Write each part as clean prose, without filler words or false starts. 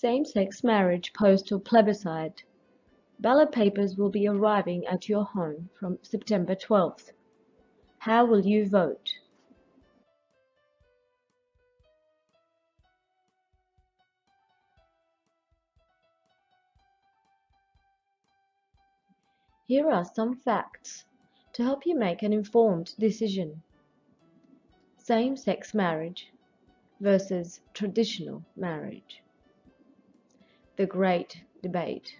Same-sex marriage postal plebiscite. Ballot papers will be arriving at your home from September 12th. How will you vote? Here are some facts to help you make an informed decision. Same-sex marriage versus traditional marriage. The Great Debate.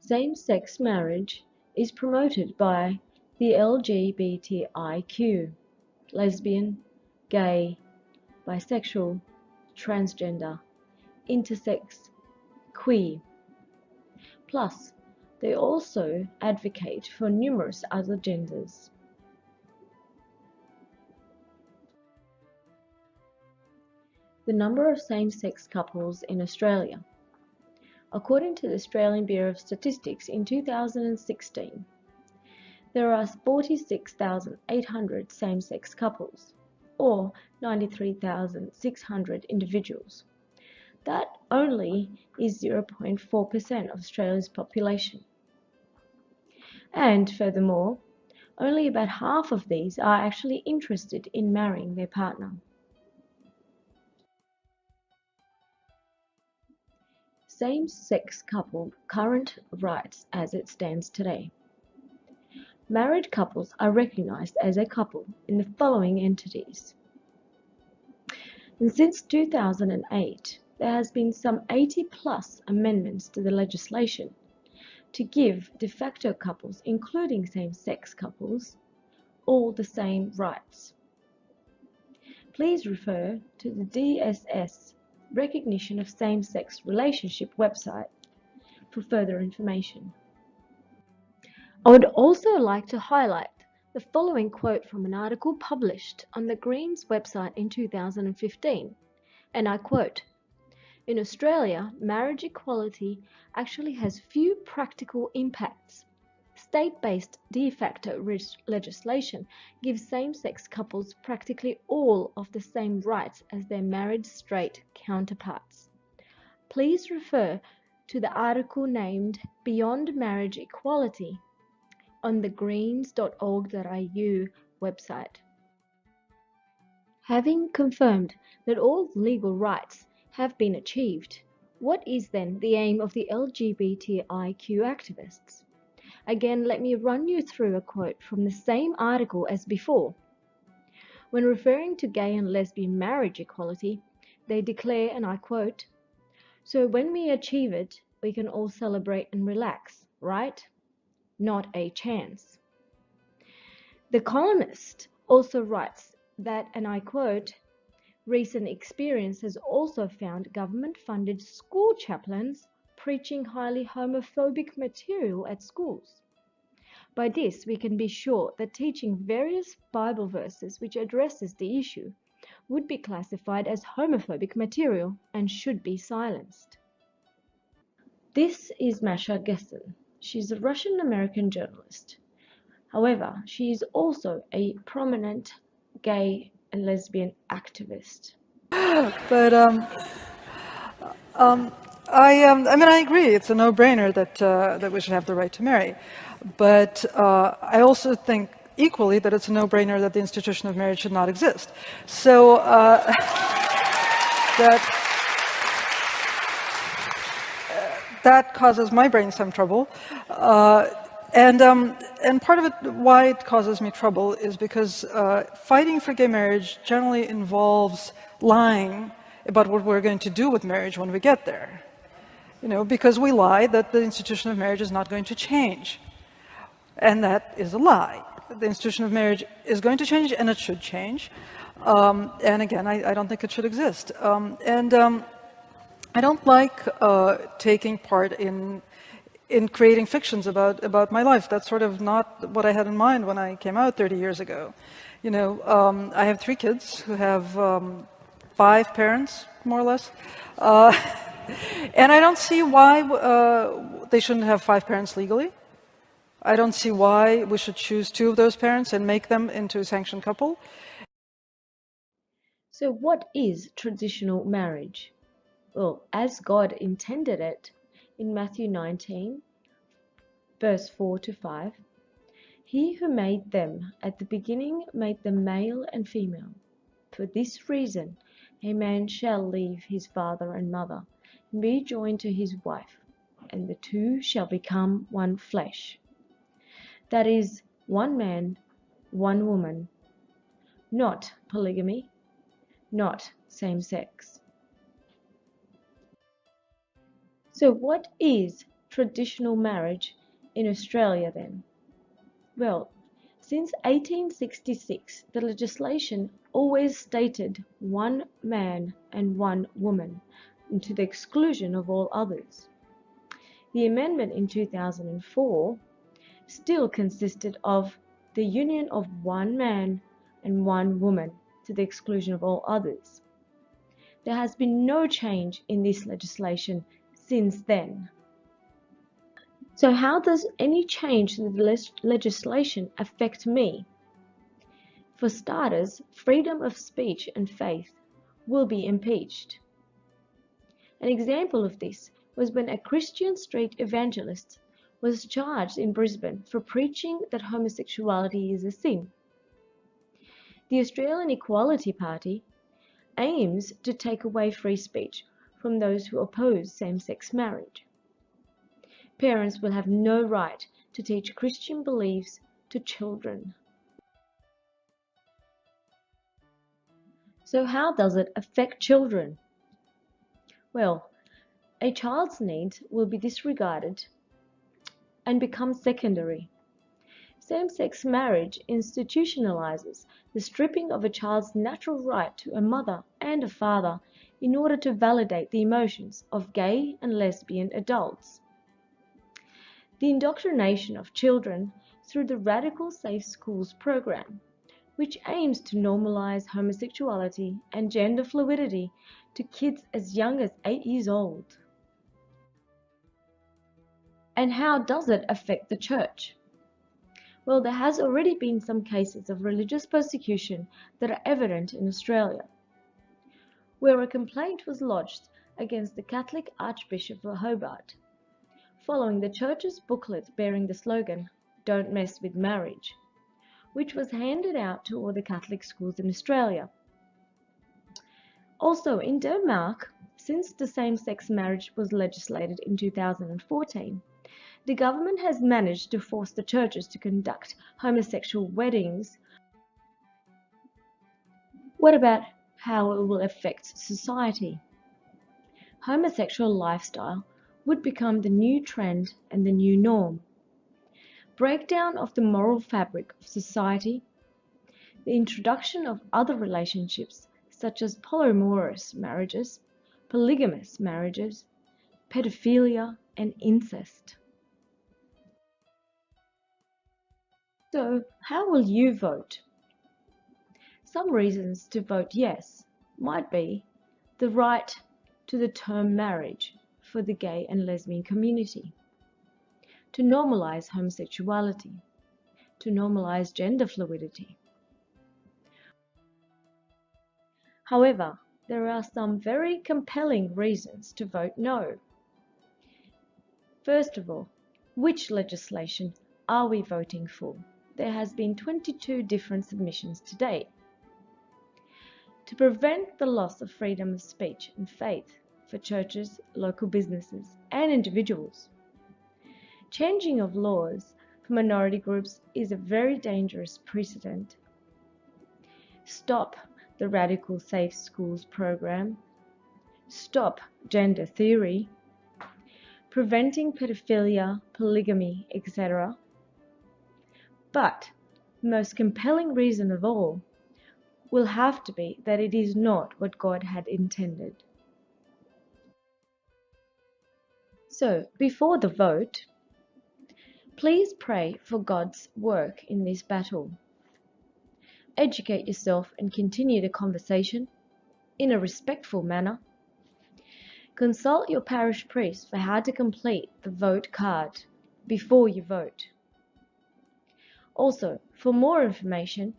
Same-sex marriage is promoted by the LGBTIQ, lesbian, gay, bisexual, transgender, intersex, queer. Plus, they also advocate for numerous other genders. The number of same-sex couples in Australia. According to the Australian Bureau of Statistics in 2016, there are 46,800 same-sex couples, or 93,600 individuals. That only is 0.4% of Australia's population. And furthermore, only about half of these are actually interested in marrying their partner. Same-sex couple current rights as it stands today. Married couples are recognized as a couple in the following entities. And since 2008, there has been some 80+ amendments to the legislation to give de facto couples, including same-sex couples, all the same rights. Please refer to the DSS Recognition of Same-Sex Relationship website for further information. I would also like to highlight the following quote from an article published on the Greens website in 2015, and I quote, "In Australia, marriage equality actually has few practical impacts. State-based de facto legislation gives same-sex couples practically all of the same rights as their married straight counterparts." Please refer to the article named Beyond Marriage Equality on the greens.org.au website. Having confirmed that all legal rights have been achieved, what is then the aim of the LGBTIQ activists? Again, let me run you through a quote from the same article as before. When referring to gay and lesbian marriage equality, they declare, and I quote, "So when we achieve it, we can all celebrate and relax, right? Not a chance." The columnist also writes that, and I quote, "Recent experience has also found government-funded school chaplains preaching highly homophobic material at schools. By this, we can be sure that teaching various Bible verses which addresses the issue would be classified as homophobic material and should be silenced." This is Masha Gessen. She's a Russian-American journalist. However, she is also a prominent gay and lesbian activist. But I agree. It's a no-brainer that we should have the right to marry. But I also think equally that it's a no-brainer that the institution of marriage should not exist. So that causes my brain some trouble. And part of it, why it causes me trouble, is because fighting for gay marriage generally involves lying about what we're going to do with marriage when we get there. Because we lie that the institution of marriage is not going to change. And that is a lie. The institution of marriage is going to change, and it should change. And again, I don't think it should exist. I don't like taking part in creating fictions about my life. That's sort of not what I had in mind when I came out 30 years ago. I have 3 kids who have 5 parents, more or less. And I don't see why they shouldn't have 5 parents legally. I don't see why we should choose 2 of those parents and make them into a sanctioned couple. So what is traditional marriage? Well, as God intended it in Matthew 19, verse 4 to 5, He who made them at the beginning made them male and female. For this reason, a man shall leave his father and mother, and be joined to his wife, and the two shall become one flesh. That is, one man, one woman, not polygamy, not same sex. So what is traditional marriage in Australia then? Well, since 1866, the legislation always stated one man and one woman, and to the exclusion of all others. The amendment in 2004 still consisted of the union of one man and one woman, to the exclusion of all others. There has been no change in this legislation since then. So how does any change to the legislation affect me? For starters, freedom of speech and faith will be impeached. An example of this was when a Christian street evangelist was charged in Brisbane for preaching that homosexuality is a sin. The Australian Equality Party aims to take away free speech from those who oppose same-sex marriage. Parents will have no right to teach Christian beliefs to children. So how does it affect children? Well, a child's needs will be disregarded and become secondary. Same-sex marriage institutionalizes the stripping of a child's natural right to a mother and a father in order to validate the emotions of gay and lesbian adults. The indoctrination of children through the Radical Safe Schools program, which aims to normalize homosexuality and gender fluidity to kids as young as 8 years old. And how does it affect the church? Well, there has already been some cases of religious persecution that are evident in Australia, where a complaint was lodged against the Catholic Archbishop of Hobart, following the church's booklet bearing the slogan, "Don't mess with marriage," which was handed out to all the Catholic schools in Australia. Also in Denmark, since the same-sex marriage was legislated in 2014, the government has managed to force the churches to conduct homosexual weddings. What about how it will affect society? Homosexual lifestyle would become the new trend and the new norm. Breakdown of the moral fabric of society, the introduction of other relationships such as polyamorous marriages, polygamous marriages, pedophilia, and incest. So, how will you vote? Some reasons to vote yes might be the right to the term marriage for the gay and lesbian community, to normalize homosexuality, to normalize gender fluidity. However, there are some very compelling reasons to vote no. First of all, which legislation are we voting for? There has been 22 different submissions to date. To prevent the loss of freedom of speech and faith for churches, local businesses, and individuals. Changing of laws for minority groups is a very dangerous precedent. Stop the Radical Safe Schools program. Stop gender theory. Preventing pedophilia, polygamy, etc. But the most compelling reason of all will have to be that it is not what God had intended. So, before the vote, please pray for God's work in this battle. Educate yourself and continue the conversation in a respectful manner. Consult your parish priest for how to complete the vote card before you vote. Also, for more information,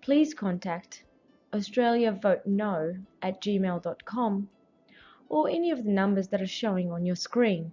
please contact australiavoteno@gmail.com, or any of the numbers that are showing on your screen.